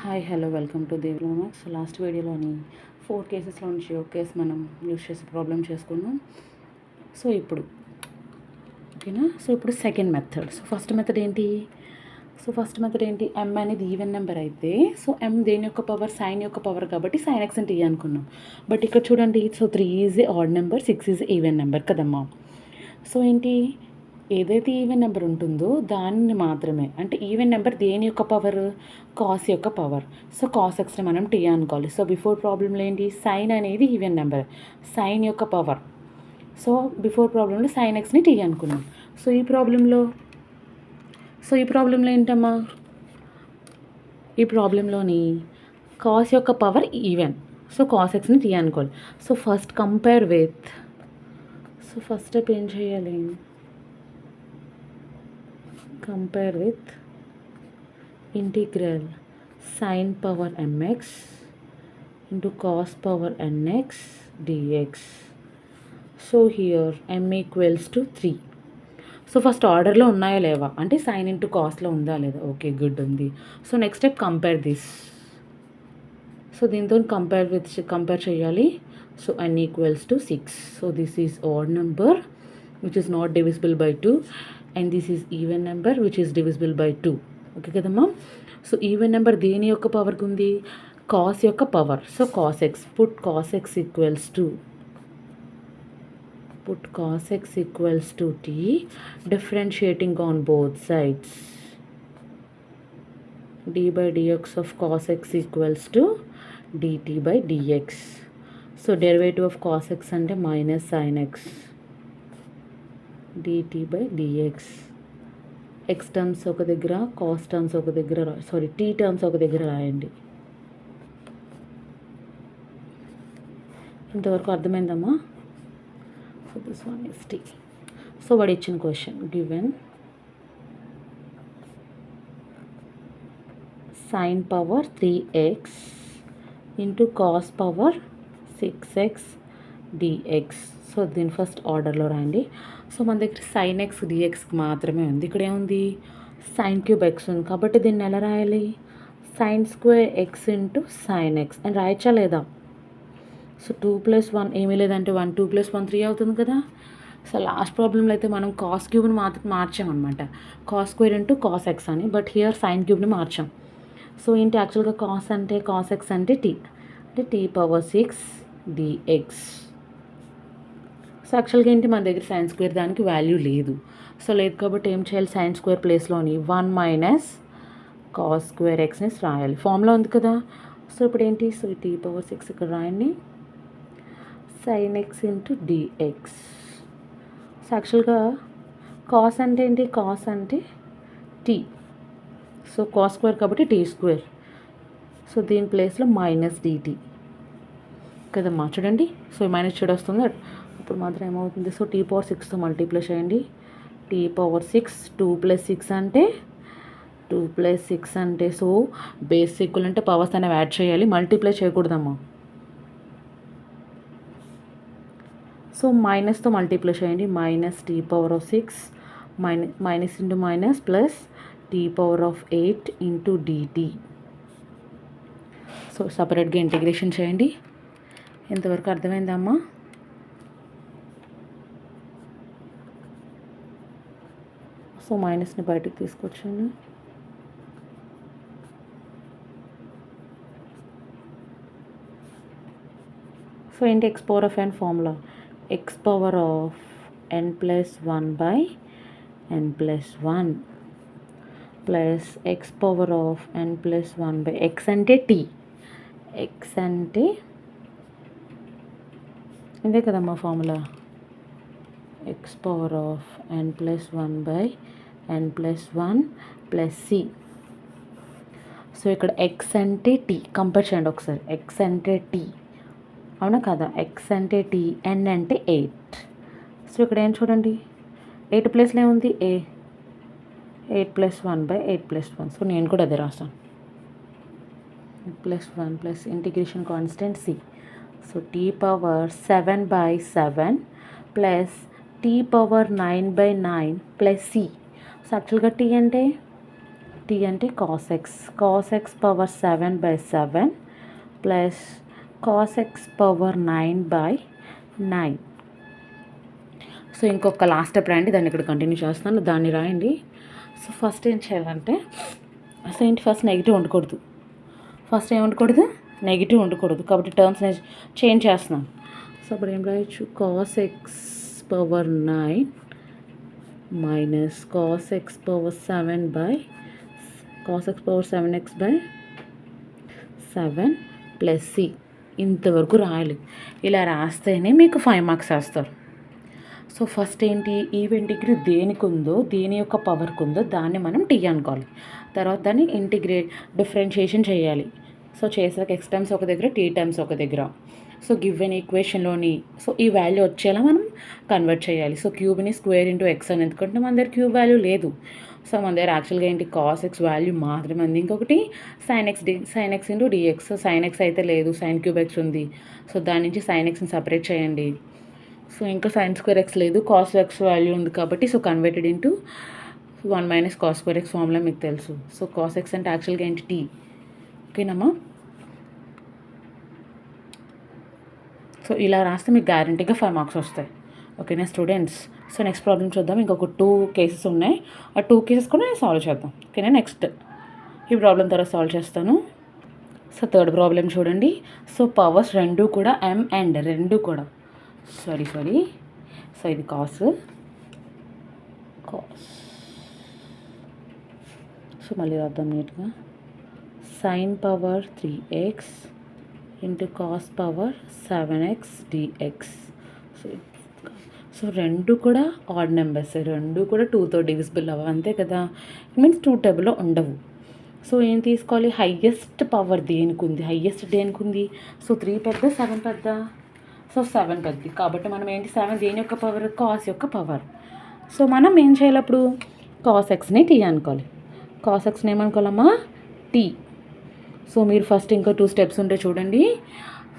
Hi hello welcome to దేవిలో maths. Last వీడియోలోని 4 కేసెస్లో నుంచి ఒక కేసు మనం యూస్ చేసి ప్రాబ్లం చేసుకున్నాం. సో ఇప్పుడు ఓకేనా. సో ఇప్పుడు సెకండ్ మెథడ్. ఫస్ట్ మెథడ్ ఏంటి, ఎం అనేది ఈవెన్ నెంబర్ అయితే సో ఎం దేని యొక్క పవర్, సైన్ యొక్క పవర్ కాబట్టి సైన్ ఎక్స్ అంటే అనుకున్నాం. బట్ ఇక్కడ చూడండి, so 3 is a odd number, 6 is even number కదమ్మా. సో ఏంటి, ఏదైతే ఈవెన్ నెంబర్ ఉంటుందో దాన్ని మాత్రమే, అంటే ఈవెన్ నెంబర్ దేని యొక్క పవర్, కాస్ యొక్క పవర్. సో కాస్ ఎక్స్ని మనం టీ అనుకోవాలి. సో బిఫోర్ ప్రాబ్లంలో ఏంటి, సైన్ అనేది ఈవెన్ నెంబర్, సైన్ యొక్క పవర్. సో బిఫోర్ ప్రాబ్లంలో సైన్ ఎక్స్ని టీ అనుకున్నాం. సో ఈ ప్రాబ్లంలో ఏంటమ్మా, ఈ ప్రాబ్లంలోని కాస్ యొక్క పవర్ ఈవెన్, సో కాస్ ఎక్స్ని టీ అనుకోవాలి. So first compare with, so first step ఏం చేయాలి, compare with integral sin power mx into cos power nx dx. So here m equals to 3. So first ఆర్డర్లో ఉన్నాయా లేవా అంటే sign into కాస్ట్లో ఉందా లేదా, ఓకే గుడ్ ఉంది. So next step compare this. So దీంతో కంపేర్ చేయాలి. So n equals to 6. So this is odd number which is not divisible by 2 and this is even number which is divisible by 2. Okay కదమ్మా. So even number దేని యొక్క పవర్కి ఉంది, cos యొక్క power. So cos x, put cos x equals to t, differentiating on both sides. d by dx of cos x equals to dt by dx. So derivative of cos x అంటే minus sine x dt by dx. x terms ఒక దగ్గర, cos terms ఒక దగ్గర, t terms ఒక దగ్గర రాయండి. ఇంతవరకు అర్థమైందమ్మా. So this one is T. So వాడు ఇచ్చిన question given sine power 3x into cos power 6x dx. So దీని ఫస్ట్ ఆర్డర్లో రాయండి. సో మన దగ్గర సైన్ ఎక్స్ డిఎక్స్కి మాత్రమే ఉంది. ఇక్కడ ఏముంది, సైన్ క్యూబ్ ఎక్స్ ఉంది కాబట్టి దీన్ని ఎలా రాయాలి, sign square x into sine X అని రాయచ్చా లేదా. సో 2 + 1 ఏమీ లేదంటే 1, 2 + 1 3 అవుతుంది కదా. సో లాస్ట్ ప్రాబ్లంలో అయితే మనం కాస్ క్యూబ్ని మార్చామన్నమాట, cos square into cos x అని. బట్ హియర్ సైన్ క్యూబ్ని మార్చాం. సో ఏంటి యాక్చువల్గా కాస్ ఎక్స్ అంటే టీ, అంటే t⁻6 dx. సో యాక్చువల్గా ఏంటి, మన దగ్గర సైన్ స్క్వేర్ దానికి వాల్యూ లేదు. సో లేదు కాబట్టి ఏం చేయాలి, సైన్ స్క్వేర్ ప్లేస్లోని 1 - కాస్ స్క్వేర్ ఎక్స్ని రాయాలి. ఫార్ములా ఉంది కదా. సో ఇప్పుడు ఏంటి, సో t⁻6 ఇక్కడ రాయండి, sine x into dx. So యాక్చువల్గా కాస్ అంటే ఏంటి, కాస్ అంటే టీ. సో కాస్ స్క్వేర్ కాబట్టి టీ స్క్వేర్. సో దీని ప్లేస్లో -dt కదమ్మా. చూడండి, సో మైనస్ చెడు వస్తుంది, ఇప్పుడు మాత్రం ఏమవుతుంది, సో t⁻6తో మల్టీప్లై చేయండి. t⁻6 2 + 6 అంటే 2 + 6 అంటే సో బేస్ ఈక్వల్ అంటే పవర్స్ అనేవి యాడ్ చేయాలి, మల్టీప్లై చేయకూడదమ్మా. సో మైనస్తో మల్టీప్లై చేయండి, -t⁻6 minus into minus plus t⁻8 into dt. So సపరేట్గా ఇంటిగ్రేషన్ చేయండి. ఎంతవరకు అర్థమైందమ్మా. సో మైనస్ని బయటకు తీసుకొచ్చాను. సో ఏంటి, x⁴n formula, x⁴n+1/n+1 plus x⁴n+1/, x అంటే t, x అంటే ఇదే కదమ్మా formula, x⁴n+1/n+1 plus c. So ఇక్కడ x అంటే t, కంపేర్ చేయండి ఒకసారి, x అంటే t అవునా కదా, x అంటే t, n అంటే 8. సో ఇక్కడ ఏం చూడండి, 8 ప్లేస్లో ఏముంది, 8+1/8+1. సో నేను కూడా అదే రాస్తాను, +1 plus integration constant c. So t⁻7/7 plus t⁻9/9 plus c. So యాక్చువల్గా t అంటే టీ అంటే cos x power 7/7 plus cos x power 9/9. So ఇంకొక లాస్ట్ స్టెప్ రాయండి, దాన్ని ఇక్కడ కంటిన్యూ చేస్తాను, దాన్ని రాయండి. సో ఫస్ట్ ఏం చేయాలంటే ఫస్ట్ నెగిటివ్ ఉండకూడదు. ఫస్ట్ ఏం ఉండకూడదు, నెగిటివ్ ఉండకూడదు. కాబట్టి టర్మ్స్ నేను చేంజ్ చేస్తున్నాను. సో అప్పుడు ఏం రాయొచ్చు, cos x power 9 minus cos x power 7/7 plus C. ఇంతవరకు రాయాలి. ఇలా రాస్తేనే మీకు 5 మార్క్స్ వేస్తారు. సో ఫస్ట్ ఏంటి, ఈవెన్ డిగ్రీ దేనికి ఉందో, దేని యొక్క పవర్కి ఉందో దాన్ని మనం టీ అనుకోవాలి. తర్వాత దాన్ని డిఫరెన్షియేషన్ చేయాలి. సో చేసాక ఎక్స్ టైమ్స్ ఒక దగ్గర, టీ టైమ్స్ ఒక దగ్గర. సో గివెన్ ఈక్వేషన్లోని సో ఈ వాల్యూ వచ్చేలా మనం కన్వర్ట్ చేయాలి. సో క్యూబ్ని స్క్వేర్ ఇంటూ ఎక్స్ అని, ఎందుకంటే మన దగ్గర క్యూబ్ వాల్యూ లేదు. సో మన దగ్గర యాక్చువల్గా ఏంటి, కాస్ ఎక్స్ వాల్యూ మాత్రమే ఉంది. ఇంకొకటి sine x into dx. So sine x అయితే లేదు, సైన్ క్యూబ్ ఎక్స్ ఉంది. సో దాని నుంచి సైన్ ఎక్స్ని సపరేట్ చేయండి. సో ఇంకా సైన్ స్క్వేర్ ఎక్స్ లేదు, కాస్ ఎక్స్ వాల్యూ ఉంది కాబట్టి so converted into 1 - cos square x formula మీకు తెలుసు. సో కాస్ ఎక్స్ అంటే యాక్చువల్గా ఏంటి, టీ. ఓకేనమ్మా. సో ఇలా రాస్తే మీకు గ్యారంటీగా 5 మార్క్స్ వస్తాయి. ఓకేనా స్టూడెంట్స్. సో నెక్స్ట్ ప్రాబ్లమ్ చూద్దాం. ఇంకొక 2 కేసెస్ ఉన్నాయి. ఆ 2 కేసెస్ కూడా నేను సాల్వ్ చేద్దాం. ఓకేనా, నెక్స్ట్ ఈ ప్రాబ్లం తర్వాత సాల్వ్ చేస్తాను. సో థర్డ్ ప్రాబ్లం చూడండి. సో పవర్స్ రెండు కూడా m అండ్ రెండు కూడా సారీ సో ఇది కాస్. సో మళ్ళీ రాద్దాం నీట్గా. Sign power 3x into cos power 7x dx. So రెండు కూడా ఆడ్ నెంబర్స్, రెండు కూడా 2తో డివిజిబుల్ అవ్వవు, అంతే కదా. మీన్స్ 2 టేబుల్లో ఉండవు. సో ఏం తీసుకోవాలి, హయ్యెస్ట్ పవర్ దేనికి ఉంది, హయ్యెస్ట్ దేనికి ఉంది. సో 3 పెద్ద, 7 పెద్ద. సో 7 పెద్దది కాబట్టి మనం ఏంటి, 7 దేని యొక్క పవర్, కాస్ యొక్క పవర్. సో మనం ఏం చేయాలి అప్పుడు, కాస్ ఎక్స్ని టీ అనుకోవాలి. కాస్ ఎక్స్ని ఏమనుకోవాలమ్మా, టీ. సో మీరు ఫస్ట్ ఇంకా 2 స్టెప్స్ ఉంటే చూడండి.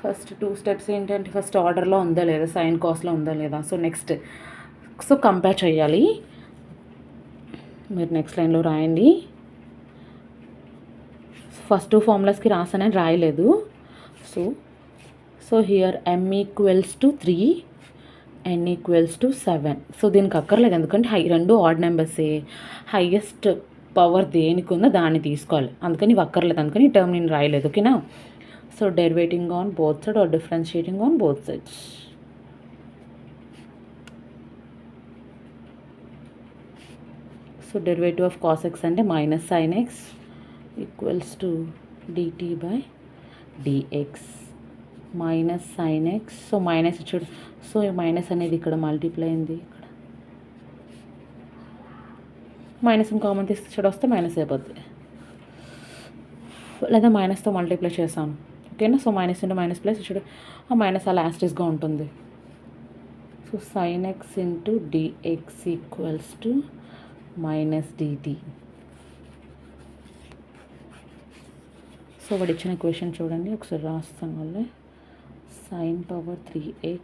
ఫస్ట్ 2 స్టెప్స్ ఏంటంటే, ఫస్ట్ ఆర్డర్లో ఉందా లేదా, సైన్ కాస్ట్లో ఉందా లేదా. సో నెక్స్ట్ కంపేర్ చేయాలి. మీరు నెక్స్ట్ లైన్లో రాయండి. ఫస్ట్ 2 ఫార్ములాస్కి రాసానని రాయలేదు. So here m = 3, n = 7. So దీనికి అక్కర్లేదు, ఎందుకంటే రెండు ఆడ్ నెంబర్సే. హైయెస్ట్ పవర్ దేనికి ఉందో దాన్ని తీసుకోవాలి, అందుకని ఇవి అక్కర్లేదు, అందుకని ఈ టర్మ్ నేను రాయలేదు. ఓకేనా. So derivating on both side or differentiating on both sides. So derivative of cos x అంటే minus sine x equals to dt/dx minus sine x. So minus ఇచ్చాడు, సో మైనస్ అనేది ఇక్కడ మల్టిప్లై అయింది, ఇక్కడ మైనస్ కామన్ తీసి వస్తే minus అయిపోద్ది, లేదా మైనస్తో మల్టిప్లై చేశాను. ఓకేనా. So minus into minus plus ఇచ్చాడు, ఆ మైనస్ అలా యాస్టిస్గా ఉంటుంది. So sine x into dx equals to minus dt. So వాడు ఇచ్చిన క్వశ్చన్ చూడండి, ఒకసారి రాస్తాను వల్లే. Sine power 3x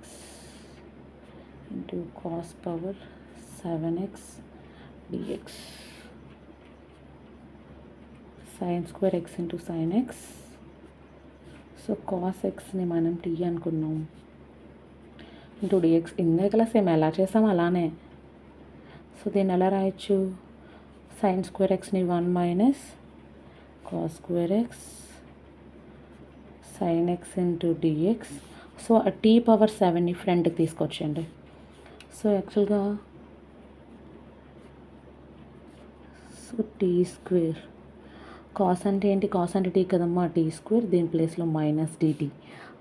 into cos power 7x dx. Sine square x into sine x. So cos ఎక్స్ని మనం టీ అనుకున్నాం, ఇంటూ డిఎక్స్. ఇందాకలా సేమ్ ఎలా చేసాం అలానే. సో దీన్ని ఎలా రాయొచ్చు, సైన్ స్క్వేర్ ఎక్స్ని 1 - cos square x sine x into dx. So ఆ టీ పవర్ 7ని ఫ్రంట్కి తీసుకొచ్చేయండి. సో యాక్చువల్గా సో టీ స్క్వేర్, కాస్ అంటే ఏంటి, కాస్ అంటే టీ కదమ్మా, టీ స్క్వేర్, దీని ప్లేస్లో minus dt.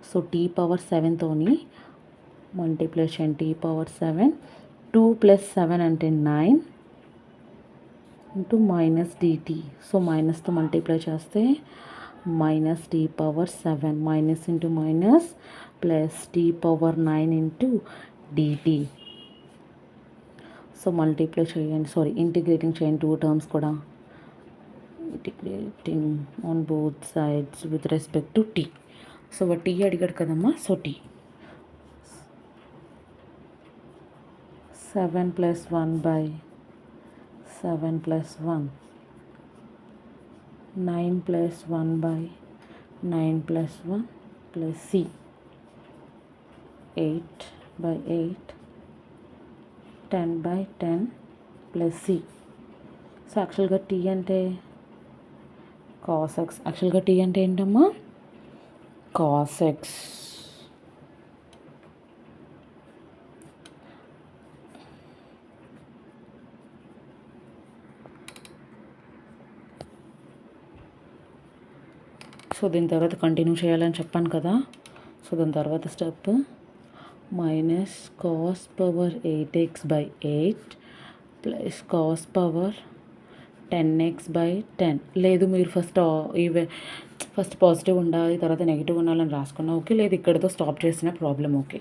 So t power 7తోని మల్టిప్లై చేయండి, టీ పవర్ 7. 2 + 7 అంటే 9 ఇంటూ మైనస్ dt. సో మైనస్తో మల్టిప్లై చేస్తే minus t power 7 minus into minus plus t power 9 into dt. So multiply చేయండి, ఇంటిగ్రేటింగ్ చేయండి 2 టర్మ్స్ కూడా. Integrating on both sides with respect to t. So t అడిగాడు కదమ్మా, so t 7 + 1/7 + 1 9 plus 1 by 9 plus 1 plus c 8 by 8 10 by 10 plus c. So యాక్చువల్గా tea అంటే cos X. యాక్చువల్గా tea అంటే ఏంటమ్మా? Cos X. సో దీని తర్వాత కంటిన్యూ చేయాలని చెప్పాను కదా. సో దాని తర్వాత step minus cos power 8x by 8 plus cos power 10x by 10. లేదు మీరు ఫస్ట్ పాజిటివ్ ఉండాలి తర్వాత నెగిటివ్ ఉండాలని రాసుకున్నా ఓకే, లేదు ఇక్కడితో స్టాప్ చేసిన ప్రాబ్లం ఓకే.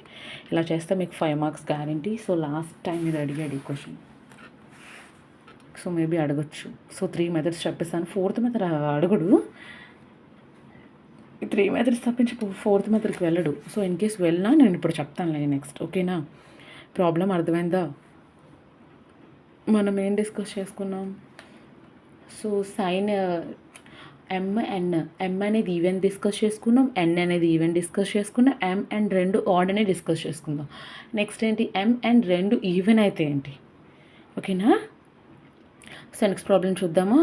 ఇలా చేస్తే మీకు 5 marks guarantee. So last time మీరు అడిగాడు ఈ క్వశ్చన్, సో మేబీ అడగచ్చు. సో 3 మెథడ్స్ చెప్పేస్తాను. 4th మెథడ్ అడగడు, ఈ 3 మెథడ్స్ తప్పించి 4th మెథడ్కి వెళ్ళడు. సో ఇన్ కేస్ వెళ్ళినా నేను ఇప్పుడు చెప్తానులే నెక్స్ట్, ఓకేనా? ప్రాబ్లం అర్థమైందా? మనం ఏం డిస్కస్ చేసుకున్నాం? సో సైన్ ఎం అనేది ఈవెన్ డిస్కస్ చేసుకున్నాం, ఎన్ అనేది ఈవెన్ డిస్కస్ చేసుకున్నాం, ఎం అండ్ 2 ఆడ్ అనేది డిస్కస్ చేసుకుందాం. నెక్స్ట్ ఏంటి? ఎం అండ్ 2 ఈవెన్ అయితే ఏంటి? ఓకేనా? సో నెక్స్ట్ ప్రాబ్లం చూద్దామా?